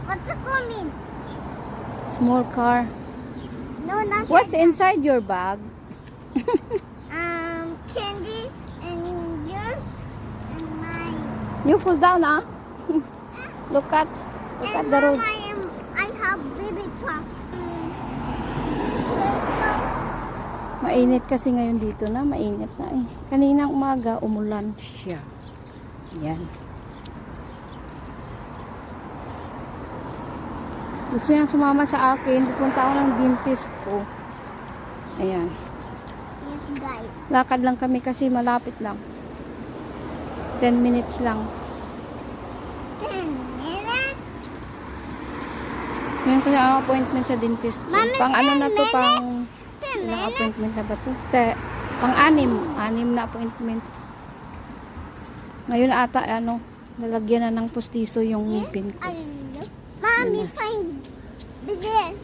What's it coming? Small car. No, not What's like inside your bag? candy and juice and my. You fall down, ah? Look at And the road. Mom, I have baby truck. Mainit kasi ngayon dito na. Mainit na eh. Kaninang umaga, umulan siya. Yan. Gusto niyang sumama sa akin. Pupunta ako ng dentist ko. Ayan. Yes, guys. Lakad lang kami kasi malapit lang. 10 minutes lang. 10 minutes. Ngayon kasi ang appointment sa dentist ko. Mami, Pang ano na to, 10 pang 10 ilang minutes. appointment na ba to? Pang 6 na appointment. Ngayon ata, ano, nalagyan na ng pustiso yung ngipin ko. Mommy, Yun na. find this.